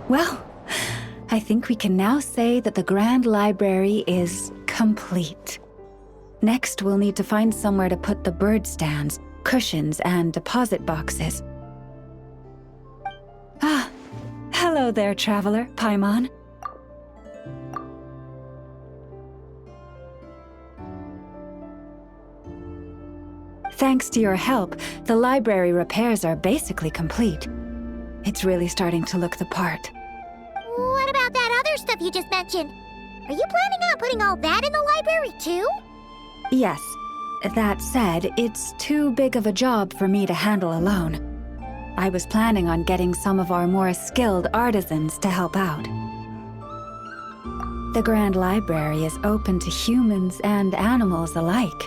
Well, I think we can now say that the Grand Library is complete. Next, we'll need to find somewhere to put the bird stands, cushions, and deposit boxes. Ah, hello there, traveler, Paimon. Thanks to your help, the library repairs are basically complete. It's really starting to look the part. What about that other stuff you just mentioned? Are you planning on putting all that in the library too? Yes. That said, it's too big of a job for me to handle alone. I was planning on getting some of our more skilled artisans to help out. The Grand Library is open to humans and animals alike.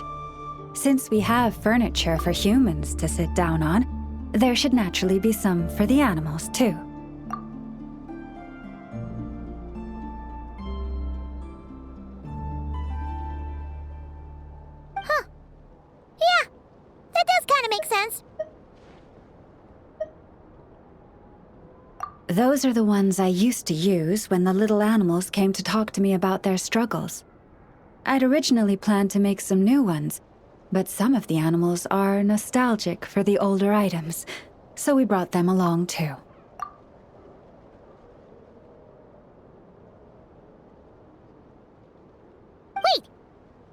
Since we have furniture for humans to sit down on, there should naturally be some for the animals too. Huh. Yeah, that does kind of make sense. Those are the ones I used to use when the little animals came to talk to me about their struggles. I'd originally planned to make some new ones, but some of the animals are nostalgic for the older items, so we brought them along too. Wait,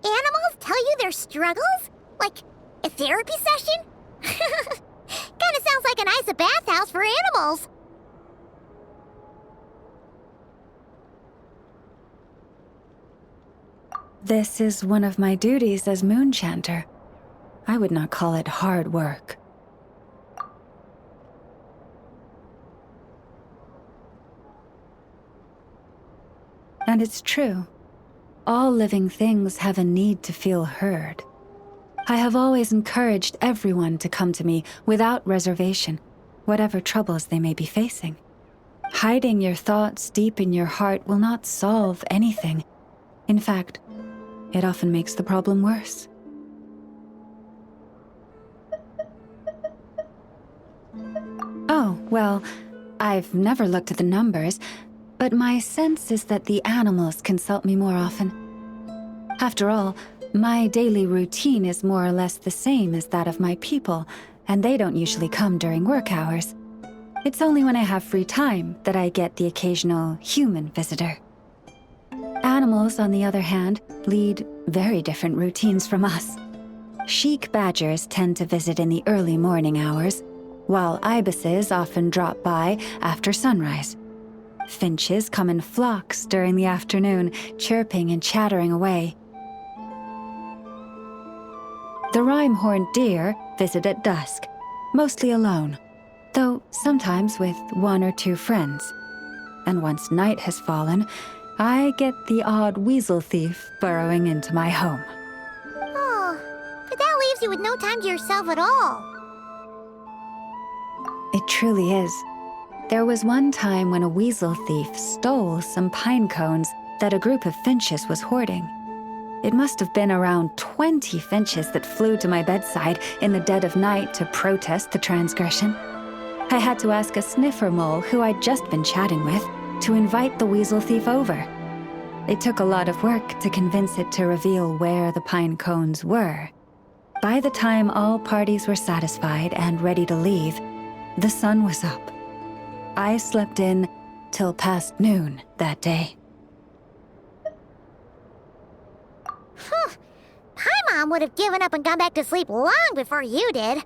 animals tell you their struggles? Like a therapy session? Kinda sounds like a nice bathhouse for animals. This is one of my duties as Moon Chanter. I would not call it hard work. And it's true. All living things have a need to feel heard. I have always encouraged everyone to come to me without reservation, whatever troubles they may be facing. Hiding your thoughts deep in your heart will not solve anything. In fact, it often makes the problem worse. Oh, well, I've never looked at the numbers, but my sense is that the animals consult me more often. After all, my daily routine is more or less the same as that of my people, and they don't usually come during work hours. It's only when I have free time that I get the occasional human visitor. Animals, on the other hand, lead very different routines from us. Sheik badgers tend to visit in the early morning hours, while ibises often drop by after sunrise. Finches come in flocks during the afternoon, chirping and chattering away. The rhyme-horned deer visit at dusk, mostly alone, though sometimes with one or two friends. And once night has fallen, I get the odd weasel thief burrowing into my home. Oh, but that leaves you with no time to yourself at all. It truly is. There was one time when a weasel thief stole some pine cones that a group of finches was hoarding. It must have been around 20 finches that flew to my bedside in the dead of night to protest the transgression. I had to ask a sniffer mole who I'd just been chatting with to invite the weasel thief over. It took a lot of work to convince it to reveal where the pine cones were. By the time all parties were satisfied and ready to leave, the sun was up. I slept in till past noon that day. Paimon would have given up and gone back to sleep long before you did.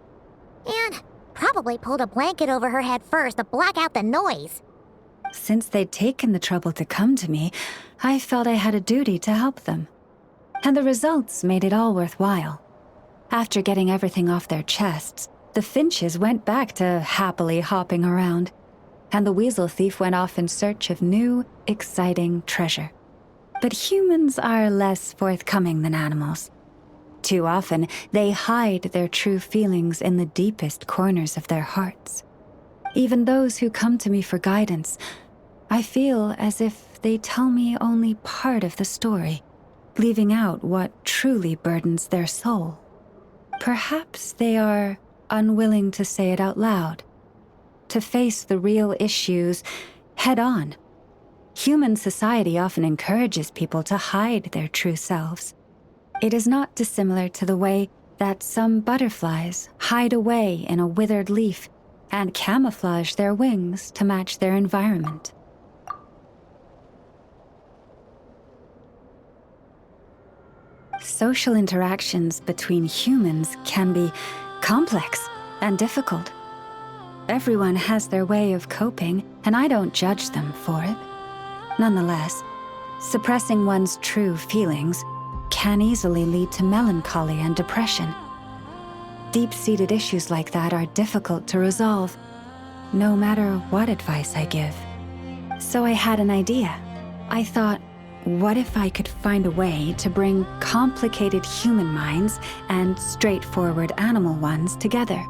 And probably pulled a blanket over her head first to block out the noise. Since they'd taken the trouble to come to me, I felt I had a duty to help them. And the results made it all worthwhile. After getting everything off their chests, the finches went back to happily hopping around, and the weasel thief went off in search of new, exciting treasure. But humans are less forthcoming than animals. Too often, they hide their true feelings in the deepest corners of their hearts. Even those who come to me for guidance, I feel as if they tell me only part of the story, leaving out what truly burdens their soul. Perhaps they are unwilling to say it out loud, to face the real issues head on. Human society often encourages people to hide their true selves. It is not dissimilar to the way that some butterflies hide away in a withered leaf and camouflage their wings to match their environment. Social interactions between humans can be complex and difficult. Everyone has their way of coping, and I don't judge them for it. Nonetheless, suppressing one's true feelings can easily lead to melancholy and depression. Deep-seated issues like that are difficult to resolve, no matter what advice I give. So I had an idea. I thought, what if I could find a way to bring complicated human minds and straightforward animal ones together?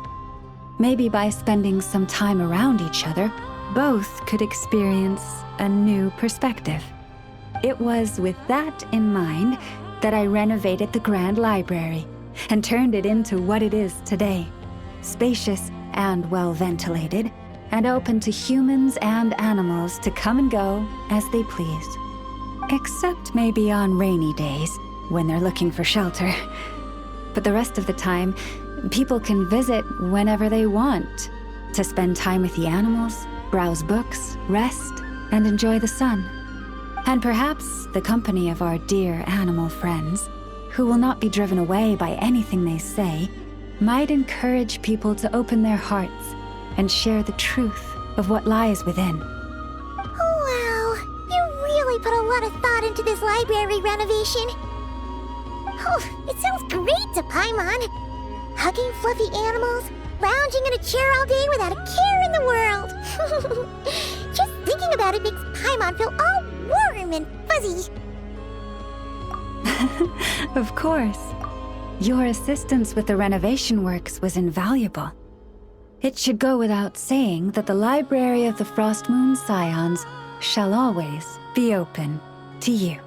Maybe by spending some time around each other, both could experience a new perspective. It was with that in mind that I renovated the Grand Library and turned it into what it is today, spacious and well-ventilated, and open to humans and animals to come and go as they please. Except maybe on rainy days, when they're looking for shelter. But the rest of the time, people can visit whenever they want to spend time with the animals, browse books, rest, and enjoy the sun. And perhaps the company of our dear animal friends, who will not be driven away by anything they say, might encourage people to open their hearts and share the truth of what lies within. Wow, you really put a lot of thought into this library renovation. Oh, it sounds great to Paimon. Hugging fluffy animals, lounging in a chair all day without a care in the world. Just thinking about it makes Paimon feel all warm and fuzzy. Of course. Your assistance with the renovation works was invaluable. It should go without saying that the Library of the Frostmoon Scions shall always be open to you.